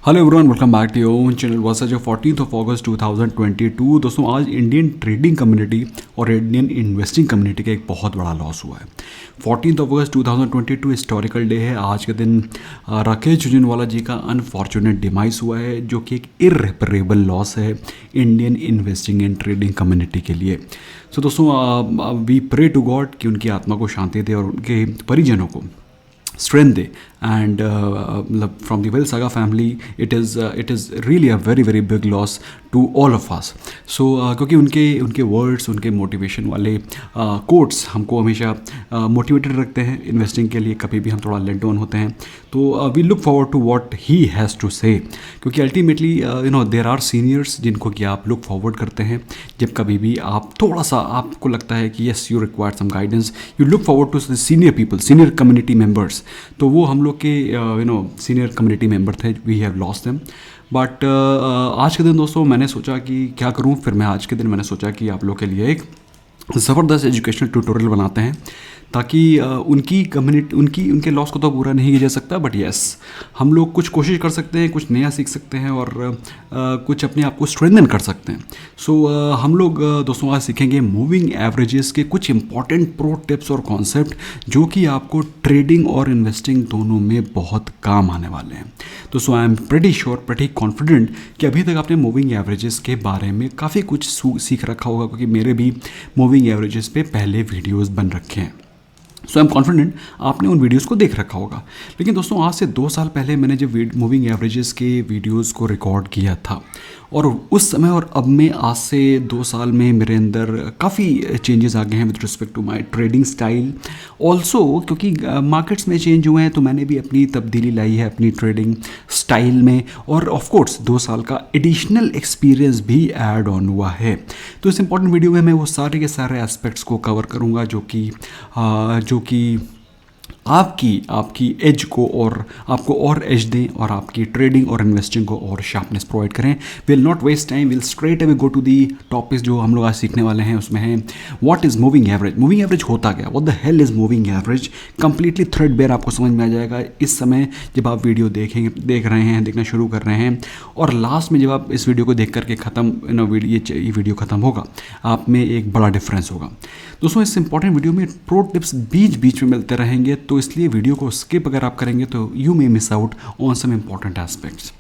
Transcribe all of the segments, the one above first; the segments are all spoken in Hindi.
Hello everyone, welcome back to your own channel. वर्स जो 14 अगस्त 2022 दोस्तों, आज इंडियन ट्रेडिंग कम्युनिटी और इंडियन इन्वेस्टिंग कम्युनिटी का एक बहुत बड़ा लॉस हुआ है। 14 अगस्त 2022 हिस्टोरिकल डे है। आज के दिन राकेश झुनझुनवाला जी का अनफॉर्चुनेट डिमाइस हुआ है, जो कि एक इररिपरेबल लॉस है Indian investing and trading community के लिए। सो दोस्तों, वी प्रे टू गॉड कि उनकी आत्मा को शांति दे और उनके परिजनों को strength दे। एंड मतलब from the well saga family it is really a very very big loss to all of us. So क्योंकि उनके वर्ड्स, उनके मोटिवेशन वाले कोट्स हमको हमेशा मोटिवेटेड रखते हैं इन्वेस्टिंग के लिए। कभी भी हम थोड़ा लेट डाउन होते हैं तो we look forward to what he has to say, क्योंकि अल्टीमेटली देर आर सीनियर्स जिनको कि आप लुक फॉरवर्ड करते हैं। जब कभी भी आप थोड़ा सा आपको लगता है कि yes you require some guidance, you look forward to senior people, senior community members. तो वो हम लोग के सीनियर कम्युनिटी मेंबर थे। We have lost them. But आज के दिन दोस्तों मैंने सोचा कि क्या करूं, फिर मैं आज के दिन मैंने सोचा कि आप लोग के लिए एक ज़बरदस्त एजुकेशनल ट्यूटोरियल बनाते हैं, ताकि उनकी कम्युनिटी उनके लॉस को तो पूरा नहीं किया जा सकता, बट येस हम लोग कुछ कोशिश कर सकते हैं, कुछ नया सीख सकते हैं और कुछ अपने आप को स्ट्रेंथन कर सकते हैं। सो हम लोग दोस्तों आज सीखेंगे मूविंग एवरेजेस के कुछ इंपॉर्टेंट प्रो टिप्स और कॉन्सेप्ट, जो कि आपको ट्रेडिंग और इन्वेस्टिंग दोनों में बहुत काम आने वाले हैं। दोस्तों I am pretty sure, pretty confident कि अभी तक आपने मूविंग एवरेजेस के बारे में काफ़ी कुछ सीख रखा होगा, क्योंकि मेरे भी मूविंग एवरेजेस पे पहले वीडियोज़ बन रखे हैं। सो आई एम कॉन्फिडेंट आपने उन वीडियोस को देख रखा होगा। लेकिन दोस्तों आज से 2 साल पहले मैंने जब मूविंग एवरेजेस के वीडियोस को रिकॉर्ड किया था, और उस समय और अब में आज से 2 साल में मेरे अंदर काफ़ी चेंजेस आ गए हैं with respect to my trading style. Also क्योंकि मार्केट्स में चेंज हुए हैं, तो मैंने भी अपनी तब्दीली लाई है अपनी ट्रेडिंग स्टाइल में, और ऑफ कोर्स 2 साल का एडिशनल एक्सपीरियंस भी ऐड ऑन हुआ है। तो इस इंपॉर्टेंट वीडियो में मैं वो सारे के सारे एस्पेक्ट्स को कवर करूँगा जो कि आपकी एज को और आपको और एज दें और आपकी ट्रेडिंग और इन्वेस्टिंग को और शार्पनेस प्रोवाइड करें। Will not waste time, will straight away go to the topics जो हम लोग आज सीखने वाले हैं। उसमें है what is moving average. Moving average होता क्या, what the hell is moving average. Completely threadbare आपको समझ में आ जाएगा इस समय जब आप वीडियो देखना शुरू कर रहे हैं, और लास्ट में जब आप इस वीडियो को देख करके ये वीडियो ख़त्म होगा, आप में एक बड़ा डिफरेंस होगा। दोस्तों इस इंपॉर्टेंट वीडियो में प्रो टिप्स बीच में मिलते रहेंगे, तो इसलिए वीडियो को स्किप अगर आप करेंगे तो you may miss out on some important aspects.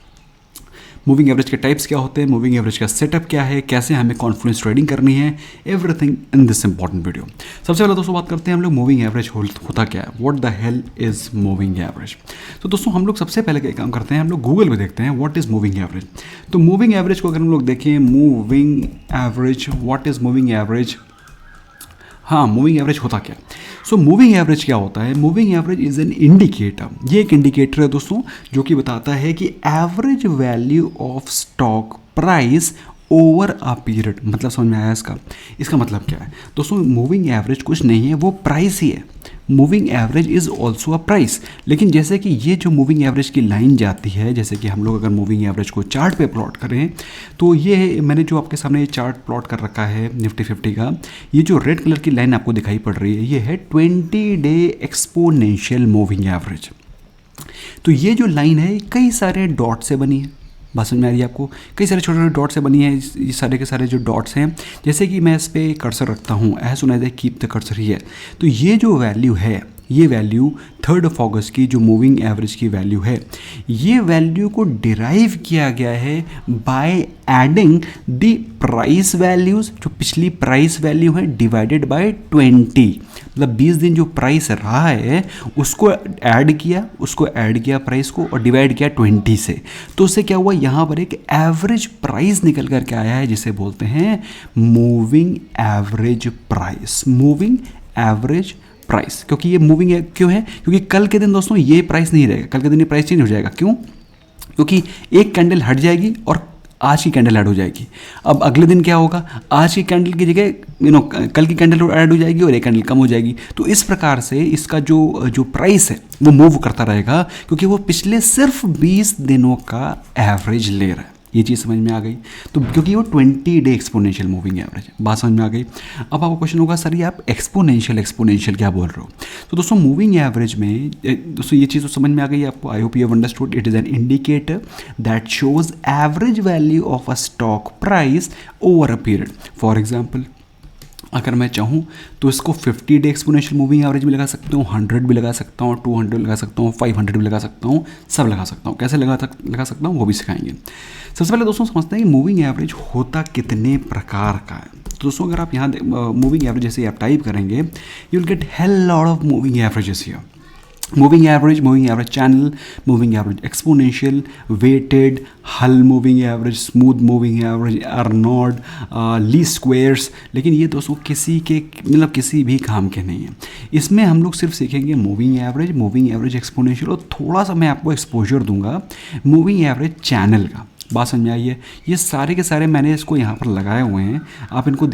Moving average के टाइप्स क्या होते हैं, मूविंग एवरेज का सेटअप क्या है, कैसे हमें कॉन्फ्लुएंस ट्रेडिंग करनी है, everything in this important video. सबसे पहले दोस्तों बात करते हैं हम लोग मूविंग एवरेज होता क्या है, what the hell is moving average. तो दोस्तों हम लोग सबसे पहले क्या काम करते हैं, हम लोग गूगल पे देखते हैं व्हाट इज मूविंग एवरेज। तो मूविंग एवरेज को अगर हम लोग देखें, moving average, what is moving average. हाँ, मूविंग एवरेज होता क्या। सो मूविंग एवरेज क्या होता है, moving average is an indicator. ये एक इंडिकेटर है दोस्तों, जो कि बताता है कि average value of stock price over a period. मतलब समझ में आया इसका मतलब क्या है दोस्तों। मूविंग एवरेज कुछ नहीं है, वो प्राइस ही है। Moving average is also a price. लेकिन जैसे कि ये जो मूविंग एवरेज की लाइन जाती है, जैसे कि हम लोग अगर मूविंग एवरेज को चार्ट पे प्लॉट करें, तो ये मैंने जो आपके सामने ये चार्ट प्लॉट कर रखा है निफ्टी 50 का, ये जो रेड कलर की लाइन आपको दिखाई पड़ रही है, ये है 20-डे एक्सपोनेंशियल मूविंग एवरेज। तो ये जो लाइन है कई सारे डॉट से बनी है। बात समझ में आ रही है आपको, कई सारे छोटे छोटे डॉट से बनी है। ये सारे के सारे जो डॉट्स हैं, जैसे कि मैं इस पर कर्सर रखता हूँ, as soon as a keep the cursor here, तो ये जो वैल्यू है, ये वैल्यू 3 अगस्त की जो मूविंग एवरेज की वैल्यू है, ये वैल्यू को डिराइव किया गया है by adding the price values, जो पिछली प्राइस वैल्यू है, डिवाइडेड बाय 20। मतलब 20 दिन जो प्राइस रहा है उसको ऐड किया प्राइस को और डिवाइड किया 20 से। तो उससे क्या हुआ, यहाँ पर एक एवरेज प्राइस निकल करके आया है, जिसे बोलते हैं moving average price. Moving average price, क्योंकि ये मूविंग है क्यों है, क्योंकि कल के दिन दोस्तों ये प्राइस नहीं रहेगा, कल के दिन ये प्राइस चेंज हो जाएगा। क्यों, क्योंकि एक कैंडल हट जाएगी और आज की कैंडल ऐड हो जाएगी। अब अगले दिन क्या होगा, आज की कैंडल की जगह कल की कैंडल ऐड हो जाएगी और एक कैंडल कम हो जाएगी। तो इस प्रकार से इसका जो प्राइस है वो मूव करता रहेगा, क्योंकि वो पिछले सिर्फ 20 दिनों का एवरेज ले रहा है। ये चीज़ समझ में आ गई। तो क्योंकि वो 20 डे एक्सपोनेंशियल मूविंग एवरेज है, बात समझ में आ गई। अब आपको क्वेश्चन होगा सर ये आप एक्सपोनेंशियल क्या बोल रहे हो। तो दोस्तों मूविंग एवरेज में दोस्तों ये चीज़ तो समझ में आ गई आपको, I hope you have understood. It is an indicator that shows average value of a stock price over a period. For example अगर मैं चाहूँ तो इसको 50 डे एक्सपोनेंशियल मूविंग एवरेज भी लगा सकता हूँ, 100 भी लगा सकता हूँ, 200 लगा सकता हूँ, 500 भी लगा सकता हूँ, सब लगा सकता हूँ। कैसे लगा सकता हूँ वो भी सिखाएंगे। सबसे पहले दोस्तों समझते हैं कि मूविंग एवरेज होता कितने प्रकार का है। तो दोस्तों अगर आप यहाँ मूविंग एवरेज जैसे आप टाइप करेंगे, you will get hell lot of moving averages here. moving average channel, moving average exponential, weighted, hull moving average, smooth moving average, Arnold, least squares। लेकिन ये दोस्तों किसी के मतलब किसी भी काम के नहीं है। इसमें हम लोग सिर्फ सीखेंगे मूविंग एवरेज एक्सपोनेंशियल, और थोड़ा सा मैं आपको एक्सपोजर दूंगा मूविंग एवरेज चैनल का। बात समझ में आई है। ये सारे के सारे मैंने इसको यहाँ पर लगाए हुए हैं, आप इनको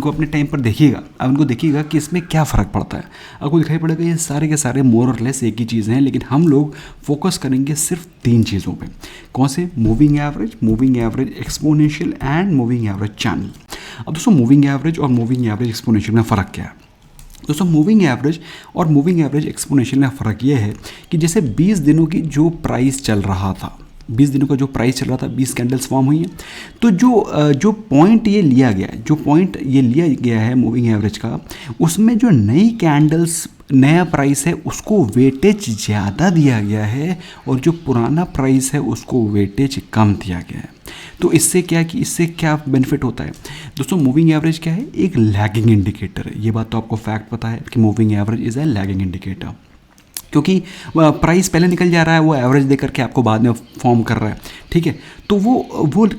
अपने टाइम पर देखिएगा, आप इनको देखिएगा कि इसमें क्या फ़र्क पड़ता है। आपको दिखाई पड़ेगा ये सारे के सारे मोर और लेस एक ही चीज़ हैं, लेकिन हम लोग फोकस करेंगे सिर्फ 3 चीज़ों पे। कौन से? Moving average exponential and moving average channel. अब दोस्तों मूविंग एवरेज और मूविंग एवरेज एक्सपोनेंशियल में फ़र्क क्या है? दोस्तों मूविंग एवरेज और मूविंग एवरेज एक्सपोनेंशियल में फ़र्क ये है कि जैसे 20 दिनों की जो प्राइस चल रहा था, 20 दिनों का जो प्राइस चल रहा था, 20 कैंडल्स फॉर्म हुई हैं, तो जो पॉइंट ये लिया गया है मूविंग एवरेज का, उसमें जो नई कैंडल्स नया प्राइस है उसको वेटेज ज़्यादा दिया गया है, और जो पुराना प्राइस है उसको वेटेज कम दिया गया है। तो इससे क्या बेनिफिट होता है दोस्तों? मूविंग एवरेज क्या है? एक लैगिंग इंडिकेटर है। ये बात तो आपको फैक्ट पता है कि moving average is a lagging indicator, क्योंकि प्राइस पहले निकल जा रहा है, वो एवरेज दे करके आपको बाद में फॉर्म कर रहा है, ठीक है। तो वो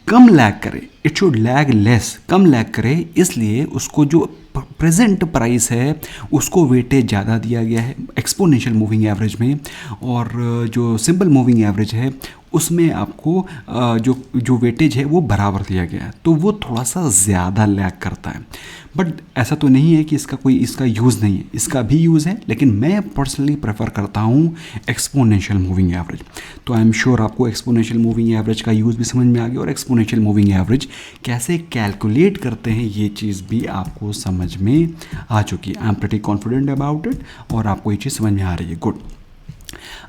कम लैग करे, it should lag less, come lag करे, इसलिए उसको जो प्रेजेंट प्राइस है उसको वेटेज ज़्यादा दिया गया है एक्सपोनेंशियल मूविंग एवरेज में, और जो सिंपल मूविंग एवरेज है उसमें आपको जो वेटेज है वो बराबर दिया गया है, तो वो थोड़ा सा ज़्यादा लैग करता है। बट ऐसा तो नहीं है कि इसका यूज़ नहीं है, इसका भी यूज़ है, लेकिन मैं पर्सनली प्रेफर करता हूँ एक्सपोनेंशियल मूविंग एवरेज। तो आई एम श्योर आपको एक्सपोनेंशियल मूविंग एवरेज का यूज़ भी समझ में आ गया, और एक्सपोनेंशियल मूविंग एवरेज कैसे कैलकुलेट करते हैं ये चीज़ भी आपको समझ में आ चुकी है। I am pretty confident about it, और आपको ये चीज़ समझ में आ रही है, गुड।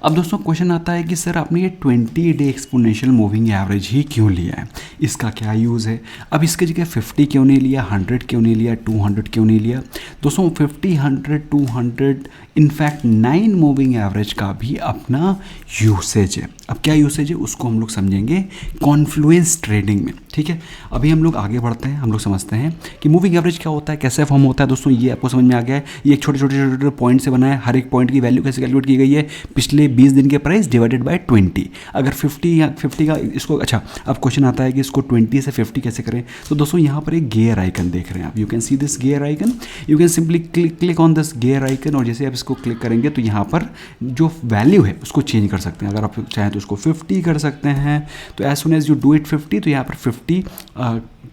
अब दोस्तों क्वेश्चन आता है कि सर आपने ये 20 डे एक्सपोनेंशियल मूविंग एवरेज ही क्यों लिया है, इसका क्या यूज़ है? अब इसके जगह 50 क्यों नहीं लिया, 100 क्यों नहीं लिया, 200 क्यों नहीं लिया? दोस्तों 50, 100, 200 इनफैक्ट 9 मूविंग एवरेज का भी अपना यूसेज है। अब क्या यूसेज है उसको हम लोग समझेंगे कॉन्फ्लुएंस ट्रेडिंग में, ठीक है। अभी हम लोग आगे बढ़ते हैं, हम लोग समझते हैं कि मूविंग एवरेज क्या होता है, कैसे फॉर्म होता है। दोस्तों ये आपको समझ में आ गया है, ये एक छोटे पॉइंट से बना है, हर एक पॉइंट की वैल्यू कैसे कैलकुलेट की गई है, पिछले 20 दिन के प्राइस डिवाइडेड बाय 20। अगर 50 का इसको, अच्छा अब क्वेश्चन आता है कि इसको 20 से 50 कैसे करें। तो दोस्तों यहाँ पर एक गियर आइकन देख रहे हैं आप, you can see this gear icon, you can simply click on this gear icon, और जैसे आप इसको क्लिक करेंगे तो यहाँ पर जो वैल्यू है उसको चेंज कर सकते हैं। अगर आप चाहें तो उसको 50 कर सकते हैं, तो as soon as you do it 50, तो यहाँ पर 50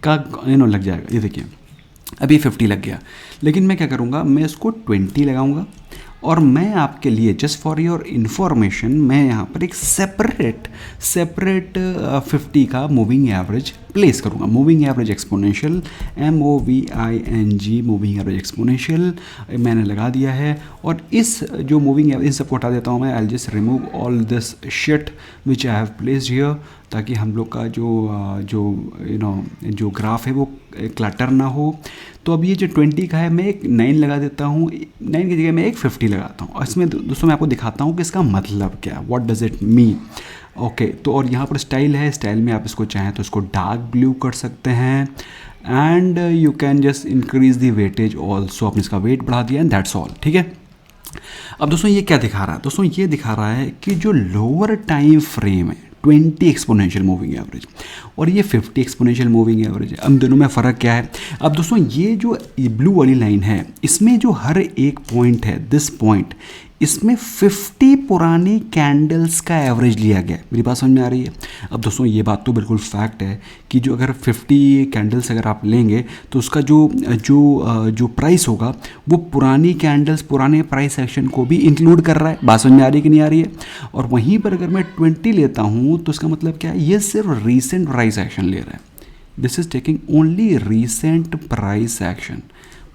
का लग जाएगा। ये देखिए अभी 50 लग गया, लेकिन मैं क्या करूँगा, मैं इसको 20 लगाऊंगा, और मैं आपके लिए जस्ट फॉर योर इन्फॉर्मेशन मैं यहाँ पर एक सेपरेट 50 का मूविंग एवरेज प्लेस करूँगा। Moving average exponential, MOVING moving average exponential मैंने लगा दिया है। और इस जो मूविंग एवरेज, इन सबको हटा देता हूँ मैं। I just remove all this shit which I have placed here, ताकि हम लोग का जो ग्राफ है वो क्लटर ना हो। तो अब ये जो 20 का है मैं एक 9 लगा देता हूँ, 9 की जगह मैं एक 50 लगाता हूँ। और इसमें दोस्तों मैं आपको दिखाता हूँ कि इसका मतलब क्या है, what does it mean. Okay, तो और यहाँ पर स्टाइल है, स्टाइल में आप इसको चाहें तो इसको डार्क ब्लू कर सकते हैं, and you can just increase the weightage also. आपने इसका वेट बढ़ा दिया एंड दैट्स ऑल, ठीक है। अब दोस्तों ये क्या दिखा रहा है? दोस्तों ये दिखा रहा है कि जो लोअर टाइम फ्रेम है 20 एक्सपोनेंशियल मूविंग एवरेज और ये 50 एक्सपोनेंशियल मूविंग एवरेज है, अब दोनों में फ़र्क क्या है? अब दोस्तों ये जो ब्लू वाली लाइन है इसमें जो हर एक पॉइंट है, दिस पॉइंट, इसमें 50 पुरानी कैंडल्स का एवरेज लिया गया है। मेरी बात समझ में आ रही है? अब दोस्तों ये बात तो बिल्कुल फैक्ट है कि जो अगर 50 कैंडल्स अगर आप लेंगे तो उसका जो प्राइस होगा वो पुरानी कैंडल्स पुराने प्राइस सेक्शन को भी इंक्लूड कर रहा है। बात समझ में आ रही है कि नहीं आ रही है? और वहीं पर अगर मैं 20 लेता हूँ तो इसका मतलब क्या है, ये सिर्फ रीसेंट प्राइस एक्शन ले रहा है। This is taking only recent price action.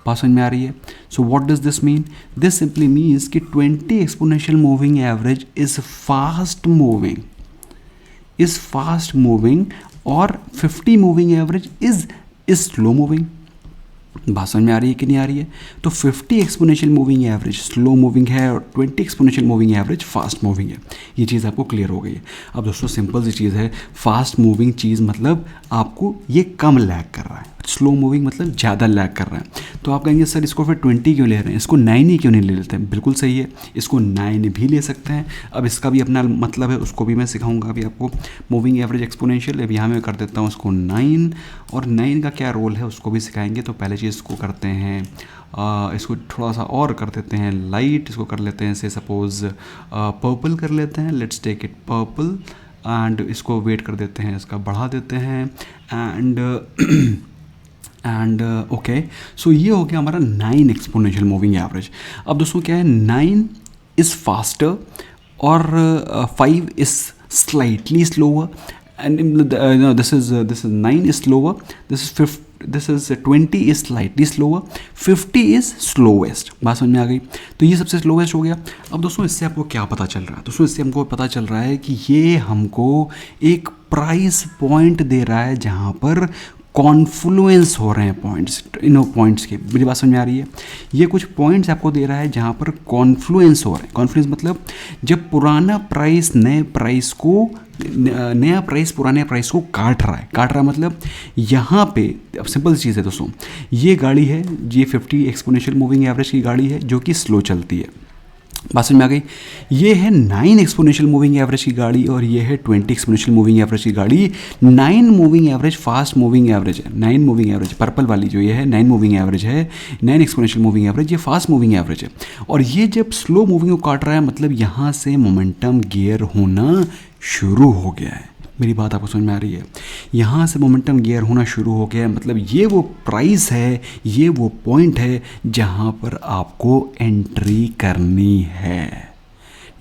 बात समझ में आ रही है? So what does this mean? This simply means कि 20 exponential moving average is fast moving और 50 moving average is slow moving. बात समझ में आ रही है कि नहीं आ रही है? तो 50 exponential moving average slow moving है और 20 exponential moving average fast moving है। ये चीज़ आपको क्लियर हो गई है। अब दोस्तों सिंपल सी चीज़ है, फास्ट मूविंग चीज़ मतलब आपको ये कम लैग कर रहा है, स्लो मूविंग मतलब ज़्यादा लैग कर रहा है। तो आप कहेंगे सर इसको फिर 20 क्यों ले रहे हैं, इसको 9 ही क्यों नहीं ले लेते हैं? बिल्कुल सही है, इसको 9 भी ले सकते हैं। अब इसका भी अपना मतलब है, उसको भी मैं सिखाऊंगा अभी आपको। मूविंग एवरेज एक्सपोनेंशियल, अब यहाँ मैं कर देता हूँ उसको 9, और 9 का क्या रोल है उसको भी सिखाएंगे। तो पहले चीज़ इसको करते हैं, इसको थोड़ा सा और कर देते हैं लाइट, इसको कर लेते हैं से सपोज़ पर्पल कर लेते हैं, let's take it purple, and इसको वेट कर देते हैं, इसका बढ़ा देते हैं एंड ओके। सो ये हो गया हमारा 9 एक्सपोनेंशियल मूविंग एवरेज। अब दोस्तों क्या है, 9 इज़ फास्टर और 5 is slightly slower, and this is 9 is slower, this is 20 is slightly slower, 50 is slowest. बात समझ में आ गई? तो ये सबसे स्लोवेस्ट हो गया। अब दोस्तों इससे आपको क्या पता चल रहा है? दोस्तों इससे हमको पता चल रहा है कि ये हमको एक प्राइस पॉइंट दे रहा है जहाँ पर कॉन्फ्लुएंस हो रहे हैं पॉइंट्स के। मेरी बात समझ में आ रही है? ये कुछ पॉइंट्स आपको दे रहा है जहाँ पर कॉन्फ्लुएंस हो रहे हैं। कॉन्फ्लुएंस मतलब जब पुराना प्राइस नया प्राइस पुराने प्राइस को काट रहा है मतलब यहाँ पे। अब सिंपल चीज़ है दोस्तों, ये गाड़ी है, ये 50 एक्सपोनेंशियल मूविंग एवरेज की गाड़ी है जो कि स्लो चलती है। बात समझ में आ गई? ये है 9 एक्सपोनेंशियल मूविंग एवरेज की गाड़ी और ये है 20 एक्सपोनेंशियल मूविंग एवरेज की गाड़ी। 9 moving average fast moving average है, 9 मूविंग एवरेज पर्पल वाली जो ये है 9 मूविंग एवरेज है, 9 एक्सपोनेंशियल मूविंग एवरेज, ये फास्ट मूविंग एवरेज है। और ये जब स्लो मूविंग को काट रहा है मतलब यहाँ से मोमेंटम गियर होना शुरू हो गया है। मेरी बात आपको समझ में आ रही है? यहाँ से मोमेंटम गियर होना शुरू हो गया है मतलब ये वो प्राइस है, ये वो पॉइंट है जहाँ पर आपको एंट्री करनी है।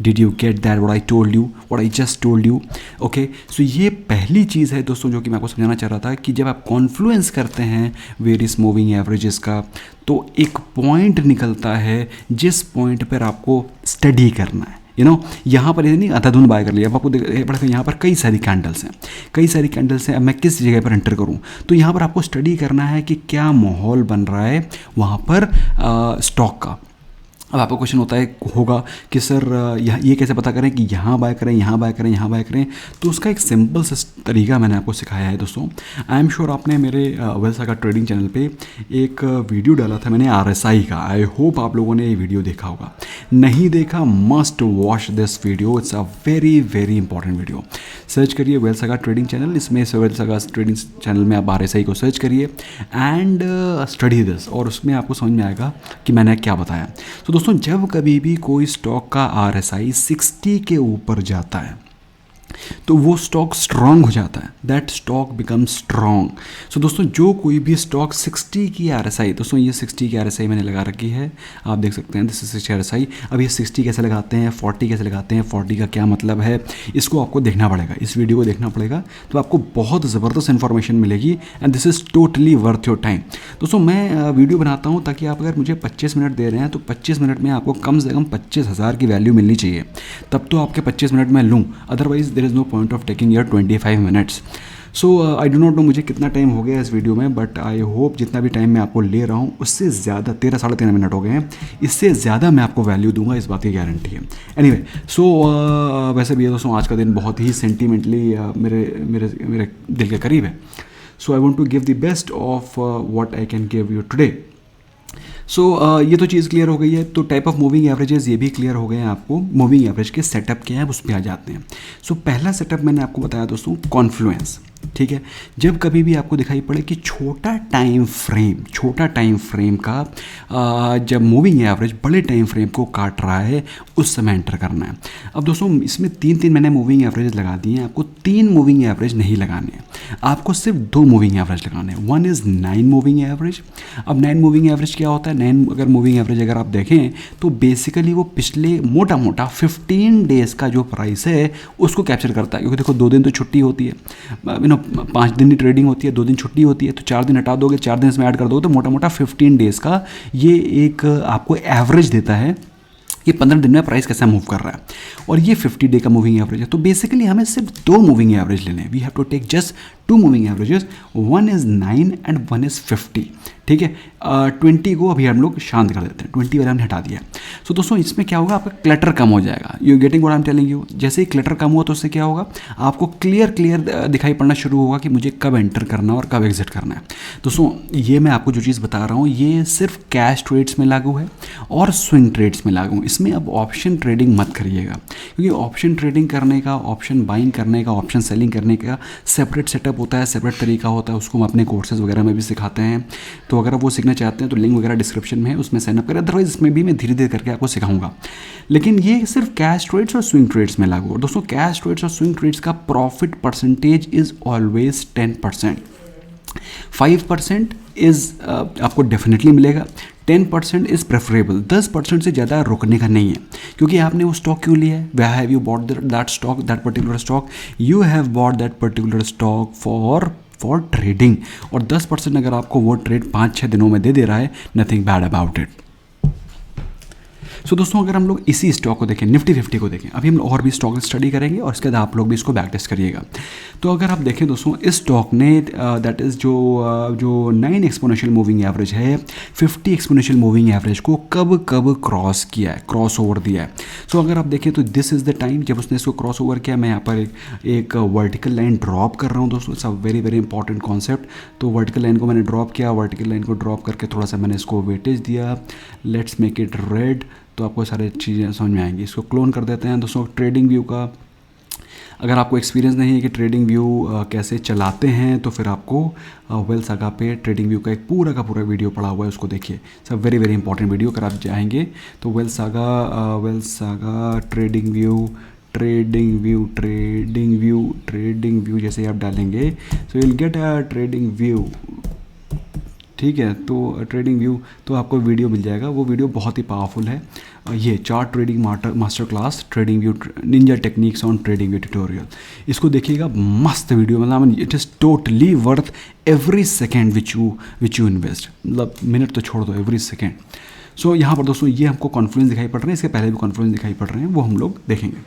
Did you get that what I told you, what I just told you? Okay, so ये पहली चीज़ है दोस्तों जो कि मैं आपको समझाना चाह रहा था कि जब आप कॉन्फ्लुएंस करते हैं वेरियस मूविंग एवरेजेस का तो एक पॉइंट निकलता है जिस पॉइंट पर आपको स्टडी करना है। यहाँ पर ये नहीं अंधाधुंध बाय कर लिया। अब आपको पड़ेगा यहाँ पर कई सारी कैंडल्स हैं। अब मैं किस जगह पर एंटर करूँ? तो यहाँ पर आपको स्टडी करना है कि क्या माहौल बन रहा है वहाँ पर स्टॉक का। अब आपको क्वेश्चन होगा कि सर ये कैसे पता करें कि यहाँ बाय करें, यहाँ बाय करें, यहाँ बाय करें? तो उसका एक सिंपल सा तरीका मैंने आपको सिखाया है दोस्तों। आई एम श्योर आपने मेरे वेल सागा ट्रेडिंग चैनल पे एक वीडियो डाला था मैंने RSI का। आई होप आप लोगों ने ये वीडियो देखा होगा। नहीं देखा, must watch this video, it's a very very important video. Search करिए वेल सागा ट्रेडिंग चैनल, इसमें वेल सागा ट्रेडिंग चैनल में आप RSI को सर्च करिए एंड स्टडी दिस, और उसमें आपको समझ में आएगा कि मैंने क्या बताया। तो दोस्तों जब कभी भी कोई स्टॉक का RSI 60 के ऊपर जाता है तो वो स्टॉक स्ट्रांग हो जाता है, दैट स्टॉक बिकम स्ट्रांग। सो दोस्तों जो कोई भी स्टॉक 60 की RSI, दोस्तों ये 60 की RSI मैंने लगा रखी है, आप देख सकते हैं दिस इज 60 RSI। अब ये 60 कैसे लगाते हैं, 40 कैसे लगाते हैं, 40 का क्या मतलब है, इसको आपको देखना पड़ेगा, इस वीडियो को देखना पड़ेगा, तो आपको बहुत ज़बरदस्त इन्फॉर्मेशन मिलेगी and this is totally worth your time. दोस्तों मैं वीडियो बनाता हूँ ताकि आप अगर मुझे 25 मिनट दे रहे हैं तो 25 मिनट में आपको कम से कम 25,000 की वैल्यू मिलनी चाहिए, तब तो आपके 25 मिनट मैं लूँ, otherwise there is no point of taking your 25 minutes. So I do not know मुझे कितना टाइम हो गया इस वीडियो में, बट आई होप जितना भी टाइम मैं आपको ले रहा हूँ उससे ज़्यादा 13-13.5 मिनट हो गए हैं, इससे ज़्यादा मैं आपको वैल्यू दूंगा, इस बात की गारंटी है। एनीवे सो वैसे भी दोस्तों आज का दिन बहुत ही सेंटीमेंटली मेरे दिल के करीब है। So I want to give the best of what I can give you today. So ये तो चीज़ क्लियर हो गई है। तो टाइप ऑफ मूविंग एवरेजेस ये भी क्लियर हो गए हैं आपको। मूविंग एवरेज के सेटअप क्या है उस पर आ जाते हैं। सो पहला सेटअप मैंने आपको बताया दोस्तों कॉन्फ्लुएंस। ठीक है। जब कभी भी आपको दिखाई पड़े कि छोटा टाइम फ्रेम का जब मूविंग एवरेज बड़े टाइम फ्रेम को काट रहा है, उस समय एंटर करना है। अब दोस्तों इसमें 3 मैंने मूविंग एवरेज लगा दिए हैं, आपको 3 मूविंग एवरेज नहीं लगाने हैं, आपको सिर्फ 2 मूविंग एवरेज लगाने हैं। One is 9 moving average. अब 9 मूविंग एवरेज क्या होता है? 9 अगर मूविंग एवरेज अगर आप देखें तो बेसिकली वो पिछले मोटा 15 डेज़ का जो प्राइस है उसको कैप्चर करता है, क्योंकि देखो 2 दिन तो छुट्टी होती है, 5 दिन की ट्रेडिंग होती है, 2 दिन छुट्टी होती है, तो 4 दिन हटा दोगे, 4 दिन इसमें ऐड कर दोगे, तो मोटा 15 डेज़ का ये एक आपको एवरेज देता है ये 15 दिन में प्राइस कैसा मूव कर रहा है। और ये 50 डे का मूविंग एवरेज है। तो बेसिकली हमें सिर्फ 2 मूविंग एवरेज लेने हैं। We have to take just 2 moving averages, one is 9 and one is 50। ठीक है, 20 को अभी हम लोग शांत कर देते हैं, 20 वाला हमने हटा दिया। सो दोस्तों इसमें क्या होगा, आपका क्लटर कम हो जाएगा। You getting what I am telling you. जैसे ही क्लटर कम हुआ तो उससे क्या होगा, आपको क्लियर दिखाई पड़ना शुरू होगा कि मुझे कब एंटर करना है और कब एग्जिट करना है। दोस्तों ये मैं आपको जो चीज़ बता रहा हूँ ये सिर्फ कैश ट्रेड्स में लागू है और स्विंग ट्रेड्स में लागू है। इसमें अब ऑप्शन ट्रेडिंग मत करिएगा, क्योंकि ऑप्शन ट्रेडिंग करने का, ऑप्शन बाइंग करने का, ऑप्शन सेलिंग करने का सेपरेट सेटअप होता है, सेपरेट तरीका होता है। उसको हम अपने कोर्सेज वगैरह में भी सिखाते हैं। तो अगर आप वो सीखना चाहते हैं तो लिंक वगैरह डिस्क्रिप्शन में है, उसमें साइन अप करें। अदरवाइज इसमें भी मैं धीरे धीरे करके आपको सिखाऊंगा। लेकिन ये सिर्फ कैश ट्रेड्स और स्विंग ट्रेड्स में लागू है। दोस्तों कैश ट्रेड्स और स्विंग ट्रेड्स का profit percentage is always 10%। 5% is आपको डेफिनेटली मिलेगा, 10% इज़ प्रेफरेबल। 10% से ज़्यादा रुकने का नहीं है, क्योंकि आपने वो स्टॉक क्यों लिया है? Where have you bought that stock, that particular stock? You have bought that particular stock for trading. और 10% अगर आपको वो ट्रेड 5-6 दिनों में दे दे रहा है, नथिंग बैड अबाउट इट। सो दोस्तों अगर हम लोग इसी स्टॉक को देखें, निफ्टी 50 को देखें, अभी हम और भी स्टॉक स्टडी करेंगे और इसके बाद आप लोग भी इसको बैक टेस्ट करिएगा। तो अगर आप देखें दोस्तों इस स्टॉक ने दैट इज़ जो 9 एक्सपोनेंशियल मूविंग एवरेज है, 50 एक्सपोनेंशियल मूविंग एवरेज को कब क्रॉस किया है, क्रॉस ओवर दिया है। सो अगर आप देखें तो दिस इज़ द टाइम जब उसने इसको क्रॉस ओवर किया। मैं यहाँ पर एक वर्टिकल लाइन ड्रॉप कर रहा हूँ दोस्तों, it's a very important concept. तो वर्टिकल लाइन को मैंने ड्रॉप किया, वर्टिकल लाइन को ड्रॉप करके थोड़ा सा मैंने इसको वेटेज दिया, लेट्स मेक इट रेड, तो आपको सारी चीज़ें समझ में आएंगी। इसको क्लोन कर देते हैं दोस्तों। ट्रेडिंग व्यू का अगर आपको एक्सपीरियंस नहीं है कि ट्रेडिंग व्यू कैसे चलाते हैं, तो फिर आपको वेल्थ सागा पे ट्रेडिंग व्यू का एक पूरा का पूरा वीडियो पड़ा हुआ है, उसको देखिए। सब वेरी इंपॉर्टेंट वीडियो। अगर आप जाएंगे तो वेल्थ सागा ट्रेडिंग व्यू जैसे आप डालेंगे so you will get a trading view. ठीक है, तो ट्रेडिंग व्यू तो आपको वीडियो मिल जाएगा, वो वीडियो बहुत ही पावरफुल है। ये chart trading master class trading view Ninja techniques on trading view tutorial, इसको देखिएगा, मस्त वीडियो। मतलब it is totally worth every second which you invest. मतलब मिनट तो छोड़ दो, एवरी सेकेंड। सो यहाँ पर दोस्तों ये हमको कॉन्फ्लुएंस दिखाई पड़ रहे हैं, इसके पहले भी कॉन्फ्लुएंस दिखाई पड़ रहे हैं, वो हम लोग देखेंगे।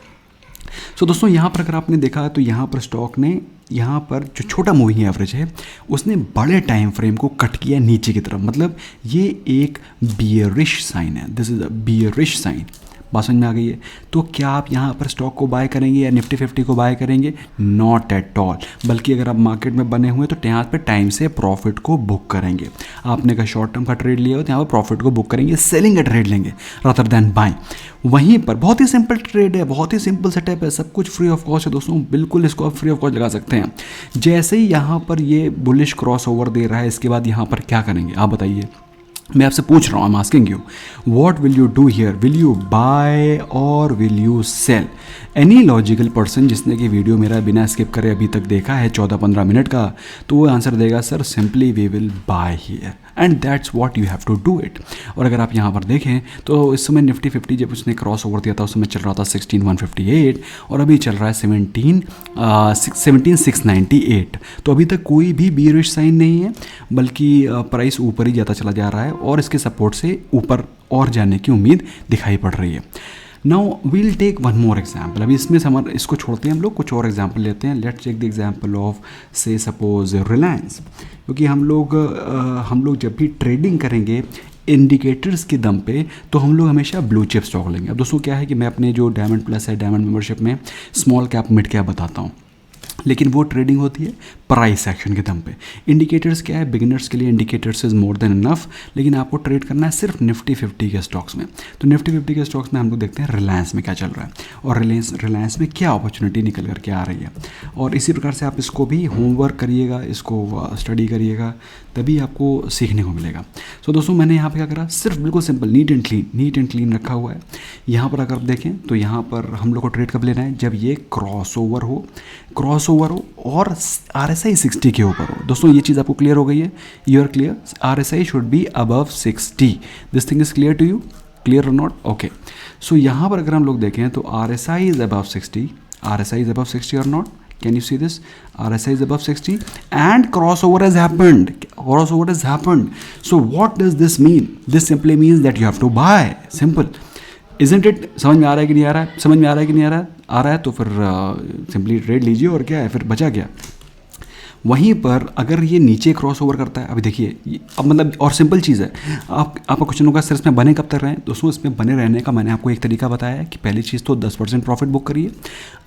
सो दोस्तों यहाँ पर अगर आपने देखा तो यहाँ पर स्टॉक ने यहाँ पर जो छोटा मूविंग एवरेज है उसने बड़े टाइम फ्रेम को कट किया नीचे की तरफ। मतलब ये एक बियरिश साइन है, this is a bearish sign. बात समझ में आ गई है? तो क्या आप यहाँ पर स्टॉक को बाय करेंगे या निफ्टी 50 को बाय करेंगे? Not at all. बल्कि अगर आप मार्केट में बने हुए तो यहाँ पर टाइम से प्रॉफिट को बुक करेंगे। आपने का शॉर्ट टर्म का ट्रेड लिया हो तो यहाँ पर प्रॉफिट को बुक करेंगे, सेलिंग का ट्रेड लेंगे रादर देन बाइंग। वहीं पर बहुत ही सिंपल ट्रेड है, बहुत ही सिंपल सेटअप है, सब कुछ फ्री ऑफ कॉस्ट है दोस्तों। बिल्कुल इसको आप फ्री ऑफ कॉस्ट लगा सकते हैं। जैसे ही यहाँ पर ये बुलिश क्रॉस ओवर दे रहा है, इसके बाद यहाँ पर क्या करेंगे आप बताइए? मैं आपसे पूछ रहा हूँ, I am asking you, what will you do here? Will you buy और will you sell? Any logical person जिसने कि वीडियो मेरा बिना स्किप करे अभी तक देखा है 14-15 मिनट का, तो वो आंसर देगा sir simply we will buy here, and that's what you have to do it. और अगर आप यहाँ पर देखें तो इस समय निफ्टी 50 जब उसने क्रॉस ओवर दिया था उस समय चल रहा था 16,158 और अभी चल रहा है 17,698। तो अभी तक कोई भी बियरिश साइन नहीं है, बल्कि प्राइस ऊपर ही जाता चला जा रहा है और इसके सपोर्ट से ऊपर और जाने की उम्मीद दिखाई पड़ रही है। Now we'll take one more example. अभी इसमें से हमारे इसको छोड़ते हैं, हम लोग कुछ और एग्जाम्पल लेते हैं। Let's take the example of say suppose Reliance, क्योंकि हम लोग जब भी ट्रेडिंग करेंगे इंडिकेटर्स के दम पे तो हम लोग हमेशा ब्लू चिप स्टॉक लेंगे। अब दोस्तों क्या है कि मैं अपने जो डायमंड प्लस है, डायमंड मेंबरशिप में स्मॉल कैप मिड कैप बताता हूँ, लेकिन वो ट्रेडिंग होती है प्राइस एक्शन के दम पे। इंडिकेटर्स क्या है? बिगिनर्स के लिए indicators is more than enough, लेकिन आपको ट्रेड करना है सिर्फ निफ्टी 50 के स्टॉक्स में। तो निफ्टी 50 के स्टॉक्स में हम लोग देखते हैं रिलायंस में क्या चल रहा है और रिलायंस में क्या अपॉर्चुनिटी निकल करके आ रही है। और इसी प्रकार से आप इसको भी होमवर्क करिएगा, इसको स्टडी करिएगा, तभी आपको सीखने को मिलेगा। सो दोस्तों मैंने यहाँ पे क्या करा, सिर्फ बिल्कुल सिंपल नीट एंड क्लीन रखा हुआ है। यहाँ पर अगर आप देखें तो यहाँ पर हम लोग को ट्रेड कब लेना है, जब ये क्रॉस ओवर हो और RSI 60 के ऊपर हो। दोस्तों ये चीज़ आपको क्लियर हो गई है, you are clear, RSI should be above 60, this thing is clear to you, clear और नॉट, ओके। सो यहाँ पर अगर हम लोग देखें तो RSI is above 60, RSI is above 60 or not? Can you see this? RSI is above 60 and crossover has happened. Crossover has happened. So what does this mean? This simply means that you have to buy. Simple. Isn't it? समझ में आ रहा है कि नहीं आ रहा है? समझ में आ रहा है कि नहीं आ रहा है? आ रहा है तो फिर सिंपली ट्रेड लीजिए, और क्या है, फिर बचा क्या। वहीं पर अगर ये नीचे क्रॉस ओवर करता है, अभी देखिए अब मतलब, और सिंपल चीज़ है, आपका क्वेश्चन होगा सर इसमें बने कब तक रहें। दोस्तों इसमें बने रहने का मैंने आपको एक तरीका बताया है कि पहली चीज़ तो 10% प्रॉफिट बुक करिए,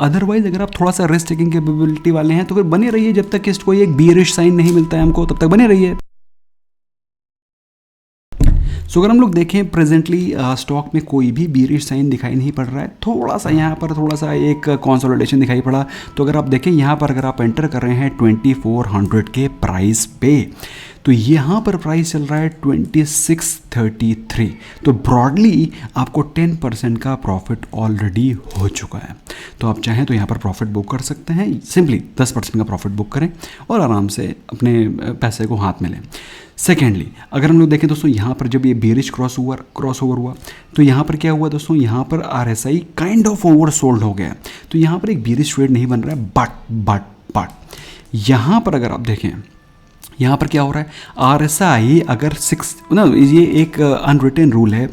अदरवाइज अगर आप थोड़ा सा रिस्क टेकिंग कैपेबिलिटी वाले हैं तो फिर बने रहिए, जब तक कि कोई एक बियरिश साइन नहीं मिलता है हमको, तब तक बने रहिए। सो अगर हम लोग देखें प्रेजेंटली स्टॉक में कोई भी बियरिश साइन दिखाई नहीं पड़ रहा है, थोड़ा सा यहाँ पर थोड़ा सा एक कंसोलिडेशन दिखाई पड़ा। तो अगर आप देखें यहाँ पर अगर आप एंटर कर रहे हैं 2400 के प्राइस पे, तो यहाँ पर प्राइस चल रहा है 2633, तो ब्रॉडली आपको 10% का प्रॉफिट ऑलरेडी हो चुका है। तो आप चाहें तो यहाँ पर प्रॉफिट बुक कर सकते हैं, सिंपली 10% का प्रॉफिट बुक करें और आराम से अपने पैसे को हाथ में लें। सेकेंडली अगर हम लोग देखें दोस्तों, यहाँ पर जब ये बेरिश क्रॉस ओवर हुआ तो यहाँ पर क्या हुआ दोस्तों, यहाँ पर RSI kind of over sold हो गया। तो यहाँ पर एक बेरिश ट्रेड नहीं बन रहा है, बट यहाँ पर अगर आप देखें, यहाँ पर क्या हो रहा है, RSI अगर 6 ना, ये एक अनरिटन रूल है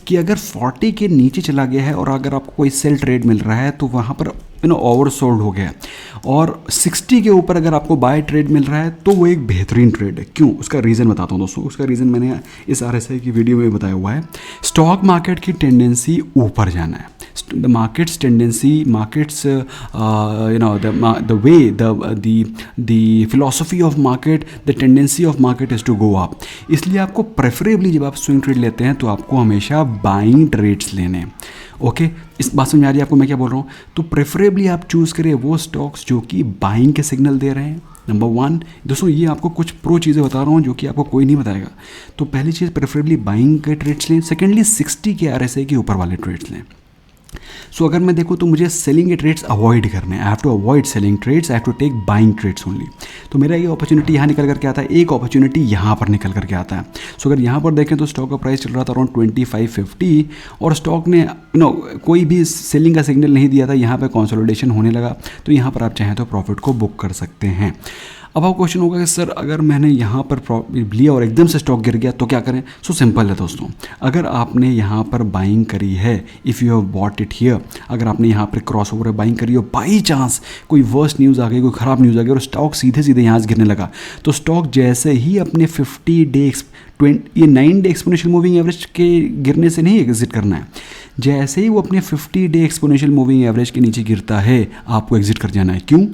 कि अगर 40 के नीचे चला गया है और अगर आपको कोई सेल ट्रेड मिल रहा है तो वहाँ पर ओवर सोल्ड हो गया, और 60 के ऊपर अगर आपको बाय ट्रेड मिल रहा है तो वो एक बेहतरीन ट्रेड है। क्यों, उसका रीज़न बताता हूँ दोस्तों। उसका रीज़न मैंने इस RSI की वीडियो में बताया हुआ है। स्टॉक मार्केट की टेंडेंसी ऊपर जाना है, the market's tendency, the philosophy of market, the tendency of market is to go up। इसलिए आपको प्रेफरेबली जब आप स्विंग ट्रेड लेते हैं तो आपको हमेशा बाइंग ट्रेड्स लेने हैं। ओके, इस बात समझ आ रही है आपको मैं क्या बोल रहा हूँ। तो प्रेफरेबली आप चूज़ करें वो स्टॉक्स जो कि बाइंग के सिग्नल दे रहे हैं। नंबर 1 दोस्तों, ये आपको कुछ प्रो चीज़ें बता रहा हूँ जो कि आपको कोई नहीं बताएगा। तो पहली चीज़ प्रेफरेबली बाइंग के ट्रेड्स लें। सेकेंडली 60 के RSI के ऊपर वाले ट्रेड्स लें। सो अगर मैं देखूँ तो मुझे सेलिंग के ट्रेड्स अवॉइड करने हैं, I have to avoid selling trades, I have to take buying trades only. तो मेरा ये अपॉर्चुनिटी यहाँ निकल करके आता है, एक अपॉर्चुनिटी यहाँ पर निकल करके आता है। सो अगर यहाँ पर देखें तो स्टॉक का प्राइस चल रहा था अराउंड 2550 और स्टॉक ने कोई भी सेलिंग का सिग्नल नहीं दिया था, यहाँ पर कंसोलिडेशन होने लगा। तो यहाँ पर आप चाहें तो प्रॉफिट को बुक कर सकते हैं। अब आपको क्वेश्चन होगा कि सर अगर मैंने यहाँ पर लिया और एकदम से स्टॉक गिर गया तो क्या करें। सो सिंपल है दोस्तों, अगर आपने यहाँ पर बाइंग करी है, if you have bought it here, अगर आपने यहाँ पर क्रॉस ओवर बाइंग करी हो, बाई चांस कोई वर्स्ट न्यूज़ आ गई, कोई ख़राब न्यूज़ आ गई और स्टॉक सीधे यहाँ से गिरने लगा, तो स्टॉक जैसे ही अपने 50 डे ये 9 डे एक्सपोनेंशियल मूविंग एवरेज के गिरने से नहीं एग्जिट करना है, जैसे ही वो अपने 50 डे एक्सपोनेंशियल मूविंग एवरेज के नीचे गिरता है आपको एग्जिट कर जाना है। क्यों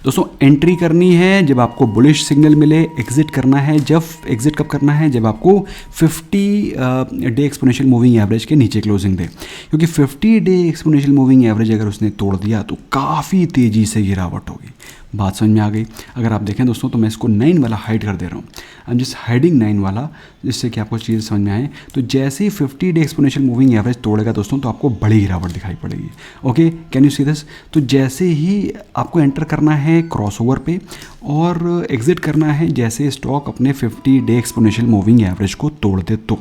दोस्तों, एंट्री करनी है जब आपको बुलिश सिग्नल मिले, एग्जिट करना है जब, एग्जिट कब करना है जब आपको 50 डे एक्सपोनेंशियल मूविंग एवरेज के नीचे क्लोजिंग दे, क्योंकि 50 डे एक्सपोनेंशियल मूविंग एवरेज अगर उसने तोड़ दिया तो काफ़ी तेज़ी से गिरावट होगी। बात समझ में आ गई। अगर आप देखें दोस्तों तो मैं इसको 9 वाला हाइड कर दे रहा हूँ, आई एम जस्ट हाइडिंग 9 वाला, जिससे कि आपको चीज़ समझ में आए। तो जैसे ही 50 डे एक्सपोनेंशियल मूविंग एवरेज तोड़ेगा दोस्तों तो आपको बड़ी गिरावट दिखाई पड़ेगी। Okay, can you see this. तो जैसे ही आपको एंटर करना है क्रॉसओवर पे और एग्जिट करना है जैसे स्टॉक अपने 50 डे एक्सपोनेंशियल मूविंग एवरेज को तोड़ दे तो।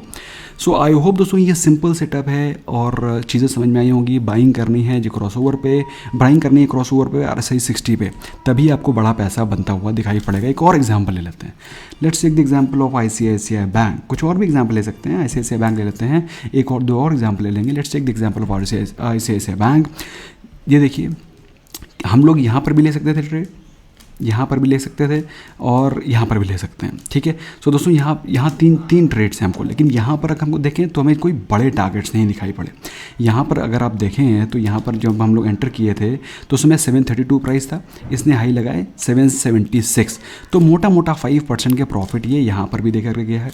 सो आई होप दोस्तों ये सिंपल सेटअप है और चीज़ें समझ में आई होंगी। बाइंग करनी है जो क्रॉसओवर पे, बाइंग करनी है क्रॉसओवर पे RSI 60 पे, तभी आपको बड़ा पैसा बनता हुआ दिखाई पड़ेगा। एक और एग्जांपल ले लेते हैं, let's take the example of ICICI bank. कुछ और भी एग्जांपल ले सकते हैं, ICICI बैंक ले लेते हैं, एक और 2 और एग्जांपल ले लेंगे। Let's take the example of ICICI bank. ये देखिए, हम लोग यहाँ पर भी ले सकते थे ट्रेड, यहाँ पर भी ले सकते थे और यहाँ पर भी ले सकते हैं, ठीक है। सो दोस्तों यहाँ तीन ट्रेड्स हैं हमको, लेकिन यहाँ पर अगर हमको देखें तो हमें कोई बड़े टारगेट्स नहीं दिखाई पड़े। यहाँ पर अगर आप देखें तो यहाँ पर जब हम लोग एंटर किए थे तो उसमें 732 प्राइस था, इसने हाई लगाए 776, तो मोटा मोटा 5% के प्रॉफिट ये यहाँ पर भी देखा गया है।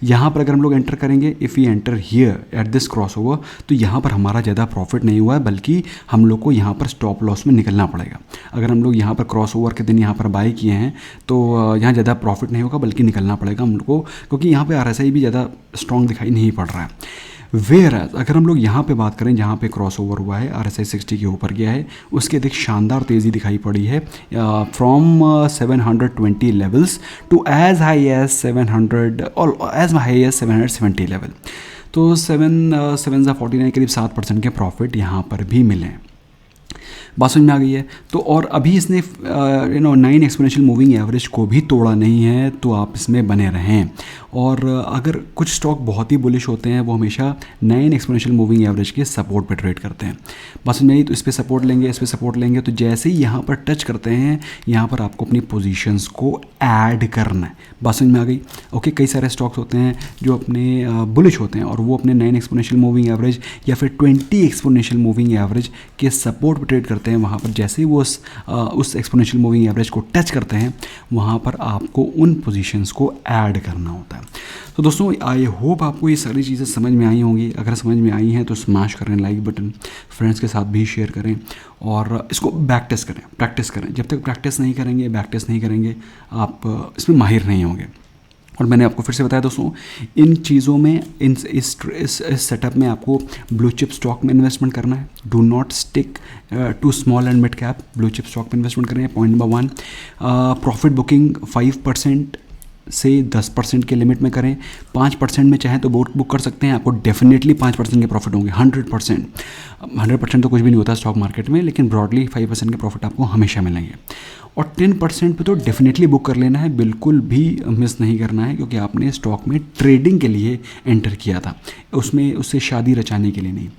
यहाँ पर अगर हम लोग एंटर करेंगे, if we enter here at this cross over, तो यहाँ पर हमारा ज़्यादा प्रॉफिट नहीं हुआ है, बल्कि हम लोग को यहाँ पर स्टॉप लॉस में निकलना पड़ेगा। अगर हम लोग यहाँ पर क्रॉस ओवर के दिन यहाँ पर बाई किए हैं तो यहाँ ज़्यादा प्रॉफिट नहीं होगा, बल्कि निकलना पड़ेगा हम लोग को, क्योंकि यहाँ पे RSI भी ज़्यादा स्ट्रॉन्ग दिखाई नहीं पड़ रहा है। वेयर अगर हम लोग यहाँ पे बात करें, जहाँ पे क्रॉस ओवर हुआ है, RSI 60 के ऊपर गया है, उसके एक शानदार तेज़ी दिखाई पड़ी है from 720 levels to as high as 700 और एज हाई एज 770 लेवल। तो 7.49 करीब 7% के प्रॉफिट यहाँ पर भी मिले। बात समझ में आ गई है। तो और अभी इसने 9 एक्सपोनेंशियल मूविंग एवरेज को भी तोड़ा नहीं है, तो आप इसमें बने रहें। और अगर कुछ स्टॉक बहुत ही बुलिश होते हैं, वो हमेशा 9 एक्सपोनेंशियल मूविंग एवरेज के सपोर्ट पे ट्रेड करते हैं। बात समझ में आई। तो इस पर सपोर्ट लेंगे, इस पर सपोर्ट लेंगे, तो जैसे ही यहाँ पर टच करते हैं, यहाँ पर आपको अपनी पोजीशंस को ऐड करना है। बात समझ में आ गई। ओके, कई सारे स्टॉक्स होते हैं जो अपने बुलिश होते हैं और वो अपने 9 एक्सपोनेंशियल मूविंग एवरेज या फिर 20 एक्सपोनेंशियल मूविंग एवरेज के सपोर्ट पे ट्रेड करते हैं। वहाँ पर जैसे ही वो उस एक्सपोनेंशियल मूविंग एवरेज को टच करते हैं, वहाँ पर आपको उन पोजीशंस को ऐड करना होता है। तो दोस्तों, आई होप आपको ये सारी चीज़ें समझ में आई होंगी। अगर समझ में आई हैं तो स्मैश करें लाइक बटन, फ्रेंड्स के साथ भी शेयर करें और इसको बैक टेस्ट करें, प्रैक्टिस करें। जब तक प्रैक्टिस नहीं करेंगे, बैक टेस्ट नहीं करेंगे, आप इसमें माहिर नहीं होंगे। और मैंने आपको फिर से बताया दोस्तों, इन चीज़ों में इस सेटअप में आपको ब्लू चिप स्टॉक में इन्वेस्टमेंट करना है। Do not stick to small and mid cap, blue chip stock में इन्वेस्टमेंट करें। पॉइंट नंबर 1, प्रॉफिट बुकिंग 5% से 10% के लिमिट में करें। 5% में चाहें तो बुक कर सकते हैं, आपको डेफिनेटली 5% के प्रॉफिट होंगे। 100% तो कुछ भी नहीं होता स्टॉक मार्केट में, लेकिन ब्रॉडली 5% के प्रॉफिट आपको हमेशा मिलेंगे। और 10% पे तो डेफिनेटली बुक कर लेना है, बिल्कुल भी मिस नहीं करना है, क्योंकि आपने स्टॉक में ट्रेडिंग के लिए एंटर किया था, उससे शादी रचाने के लिए नहीं।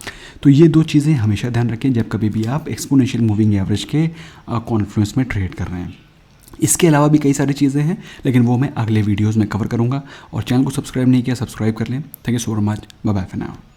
तो ये 2 चीज़ें हमेशा ध्यान रखें जब कभी भी आप एक्सपोनेंशियल मूविंग एवरेज के कॉन्फ्लुएंस में ट्रेड कर रहे हैं। इसके अलावा भी कई सारी चीज़ें हैं, लेकिन वो मैं अगले वीडियोज़ में कवर करूँगा। और चैनल को सब्सक्राइब नहीं किया, सब्सक्राइब कर लें। Thank you so much, bye bye for now.